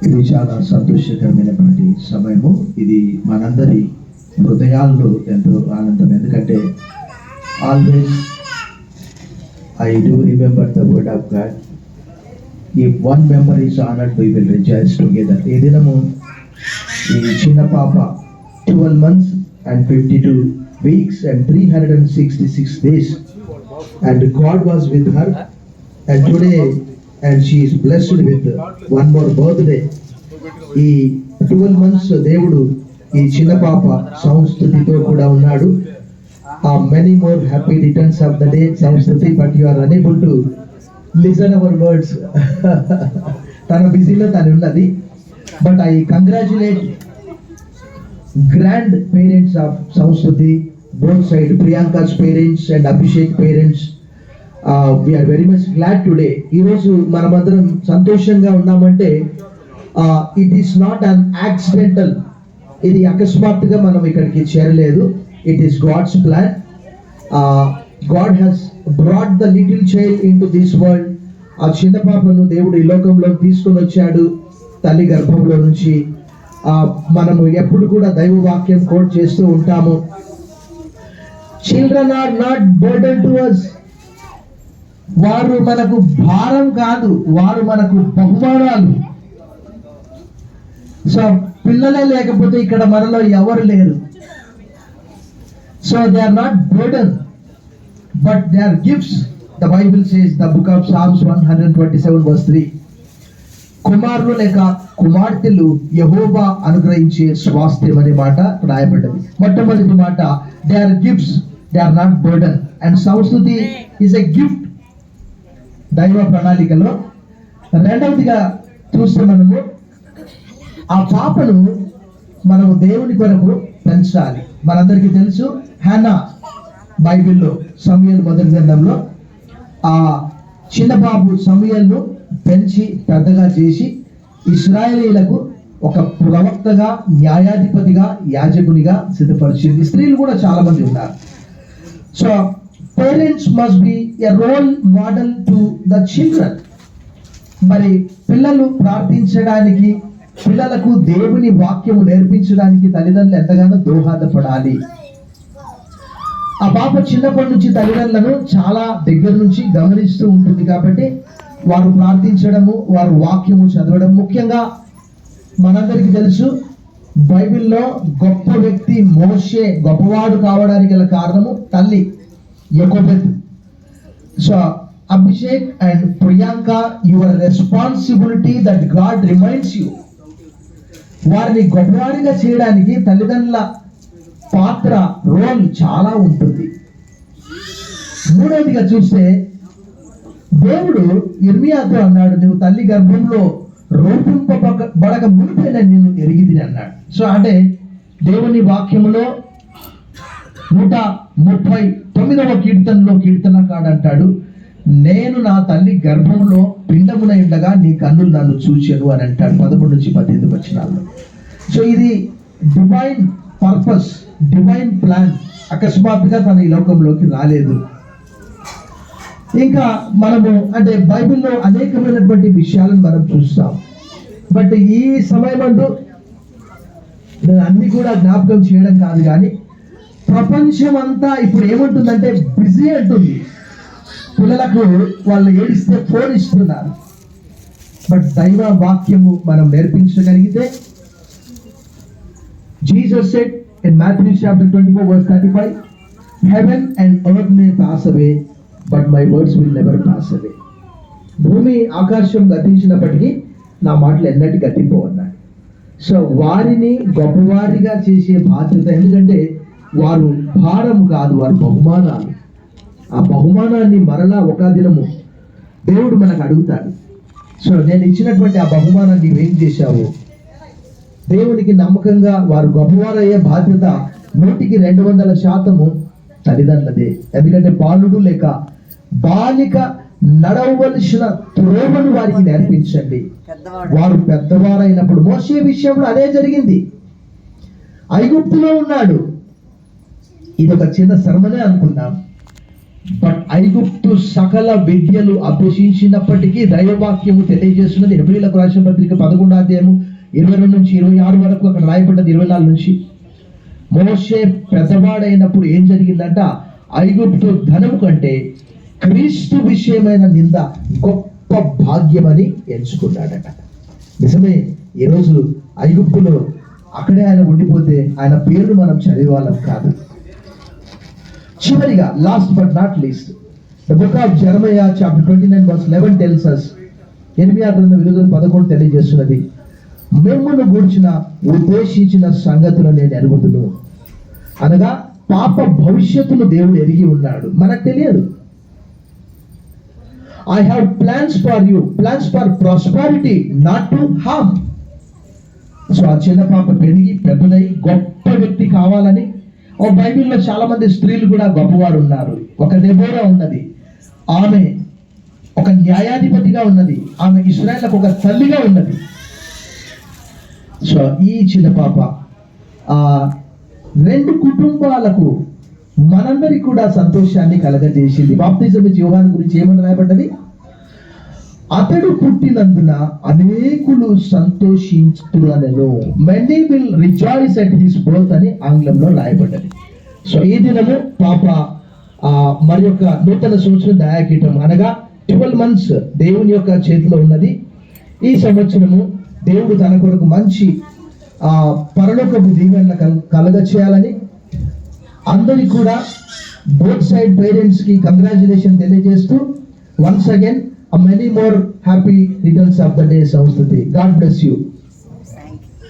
ఇది చాలా సంతోషకరమైనటువంటి సమయము. ఇది మనందరి హృదయాల్లో ఎంతో ఆనందం. ఎందుకంటే always I do remember the word of God. If one member is honoured we will rejoice together. ఈ దినము ఈ చిన్న పాప 12 months and 52 weeks and 366 days, and God was with her, and today and she is blessed with one more birthday. ఈ 12 months దేవుడు ఈ చిన్న పాప సంస్థుతితో కూడా ఉన్నాడు. Many more happy returns of the day సంస్థుతి, but you are unable to listen our words. తన బిజీలో తను ఉన్నది. But I congratulate grand parents of Samskruti, both sides, Priyanka's parents and Abhishek parents. We are very much glad today. ఈ రోజు మనమందరం సంతోషంగా ఉన్నామంటే it is not an accidental. ఇది అకస్మాత్తుగా మనం ఇక్కడికి చేరలేదు. It is God's plan. God has brought the little child into this world. ఆ చిన్న పాపను దేవుడు ఈ లోకంలో తీసుకొని వచ్చాడు తల్లి గర్భంలో నుంచి. మనము ఎప్పుడు కూడా దైవ వాక్యం కోట్ చేస్తూ ఉంటాము. Children are not burden to us. వారు మనకు భారం కాదు, వారు మనకు బహుమానాలు. సో పిల్లలే లేకపోతే ఇక్కడ మనలో ఎవరు లేరు. So they are not burden but they are gifts. The Bible says, the book of Psalms 127:3, కుమారులు లేక కుమార్తెలు యెహోవా అనుగ్రహించే స్వాస్థ్యం అనే మాట రాయబడ్డది. మొట్టమొదటి మాట, they are gifts, they are not burden. And సంస్కృతి ఈజ్ ఎ గిఫ్ట్ దైవ ప్రణాళికలో. రెండవదిగా చూస్తే మనము ఆ పాపను మనము దేవుని కొరకు పెంచాలి. మనందరికీ తెలుసు, హన్నా బైబిల్లో సమూయేలు మొదటి గ్రంథంలో ఆ చిన్న బాబు సమూయేలును పెంచి పెద్దగా చేసి ఇశ్రాయేలీలకు ఒక ప్రవక్తగా, న్యాయాధిపతిగా, యాజకునిగా సిద్ధపరిచింది. స్త్రీలు కూడా చాలా మంది ఉన్నారు. So parents must be a role model to the children. మరి పిల్లలు ప్రార్థించడానికి, పిల్లలకు దేవుని వాక్యము నేర్పించడానికి తల్లిదండ్రులు ఎంతగానో దోహదపడాలి. ఆ పాప చిన్నప్పటి నుంచి తల్లిదండ్రులను చాలా దగ్గర నుంచి గమనిస్తూ ఉంటుంది కాబట్టి వారు ప్రార్థించడము, వారు వాక్యము చదవడం. ముఖ్యంగా మనందరికీ తెలుసు, బైబిల్లో గొప్ప వ్యక్తి మోషే గొప్పవాడు కావడానికి గల కారణము తల్లి Jochebed. So Abhishek and Priyanka, your responsibility that God reminds you. వారిని గొప్పవాడిగా చేయడానికి తల్లిదండ్రుల పాత్ర, రోల్ చాలా ఉంటుంది. మూడవదిగా చూస్తే దేవుడు ఇర్మియాతో అన్నాడు, నువ్వు తల్లి గర్భంలో రూపింపబడక మునిపే నేను ఎరిగితిని అన్నాడు. సో అంటే దేవుని వాక్యములో 139వ కీర్తనకాడు అంటాడు, నేను నా తల్లి గర్భంలో పిండమున ఉండగా నీ కన్నులు నన్ను చూచెను అని అంటాడు 11-18 వచనాల్లో. సో ఇది డివైన్ పర్పస్, డివైన్ ప్లాన్. అకస్మాత్తుగా తన ఈ లోకంలోకి రాలేదు. ఇంకా మనము అంటే బైబిల్లో అనేకమైనటువంటి విషయాలను మనం చూస్తాం. బట్ ఈ సమయమందు నేను అన్ని కూడా జ్ఞాపకం చేయడం కాదు, కానీ ప్రపంచం అంతా ఇప్పుడు ఏమంటుందంటే బిజీ అంటుంది. పిల్లలకు వాళ్ళు ఏడిస్తే ఫోన్ ఇస్తున్నారు. బట్ దైవ వాక్యము మనం నేర్పించగలిగితే, Jesus said in Matthew chapter 24:35, heaven and earth may pass away but my words will never pass away. భూమి ఆకాశం గతించినప్పటికీ నా మాటలు ఎన్నటి గతింపవు అన్నాడు. సో వారిని గొప్పవారిగా చేసే బాధ్యత, ఎందుకంటే వారు భారము కాదు, వారు బహుమానాలు. ఆ బహుమానాన్ని మరలా ఒక దినము దేవుడు మనకు అడుగుతాడు. సో నేను ఇచ్చినటువంటి ఆ బహుమానాన్ని నువ్వేం చేశావు? దేవునికి నమ్మకంగా వారు గొప్పవారయ్యే బాధ్యత 100% తల్లిదండ్రులదే. ఎందుకంటే బాలుడు లేక బాలిక నడవవలసిన త్రోవను వారికి నేర్పించండి. వారు పెద్దవారైనప్పుడు, మోషే విషయంలో అదే జరిగింది. ఐగుప్తులో ఉన్నాడు. ఇది ఒక చిన్న శర్మనే అనుకున్నాం. బట్ ఐగుప్తు సకల విద్యలు అభ్యసించినప్పటికీ దైవవాక్యము తెలియజేస్తున్నది. హెబ్రీయులకు రాసిన పత్రిక 11వ అధ్యాయము 22 నుంచి 26 వరకు అక్కడ రాయబడ్డది. 24 నుంచి మోషే పెద్దవాడైనప్పుడు ఏం జరిగిందంట, ఐగుప్తు ధనము కంటే క్రీస్తు విషయమైన నింద గొప్ప భాగ్యమని ఎంచుకున్నాడట. నిజమే, ఈరోజు ఐగుప్తులో అక్కడే ఆయన ఉండిపోతే ఆయన పేరును మనం చదివేవాళ్ళం కాదు. చివరిగా last but not least, the book of జెరమయా chapter 29 verse 11 tells us, ఇర్మియా గ్రంథం 11 తెలియజేస్తున్నది, మిమ్మును గూర్చిన ఉద్దేశించిన సంగతులు నేను ఎరుగుదును. అనగా పాప భవిష్యత్తును దేవుడు ఎరిగి ఉన్నాడు, మనకు తెలియదు. I have plans for you, plans for prosperity, not to harm. So ఆ చిన్న పాప పెరిగి పెద్దదై గొప్ప వ్యక్తి కావాలని, ఓ బైబిల్లో చాలా మంది స్త్రీలు కూడా గొప్పవారు ఉన్నారు. ఒక దెబోరా ఉన్నది, ఆమె ఒక న్యాయాధిపతిగా ఉన్నది, ఆమె ఇశ్రాయేలుకు ఒక తల్లిగా ఉన్నది. సో ఈ చిన్న పాప రెండు కుటుంబాలకు మనందరికి కూడా సంతోషాన్ని కలగజేసింది. బాప్తిజం ఇచ్చే యోహాను గురించి ఏమని రాయబడ్డది, అతడు పుట్టినందున అనేకులు సంతోషించుదురనెను, many will rejoice at his birth అని ఆంగ్లంలో రాయబడ్డది. సో ఈ దినము పాప మరి యొక్క నూతన సంవత్సరం దయాకీటం అనగా 12 months దేవుని యొక్క చేతిలో ఉన్నది. ఈ సంవత్సరము దేవుడు తన కొరకు మంచి పరలోకపు దీవెనలు కలగ చేయాలని అందరికి కూడా బోత్ సైడ్ పేరెంట్స్ కి కంగ్రాచులేషన్ తెలియజేస్తూ once again many more happy returns of the day, Samstuti. God bless you.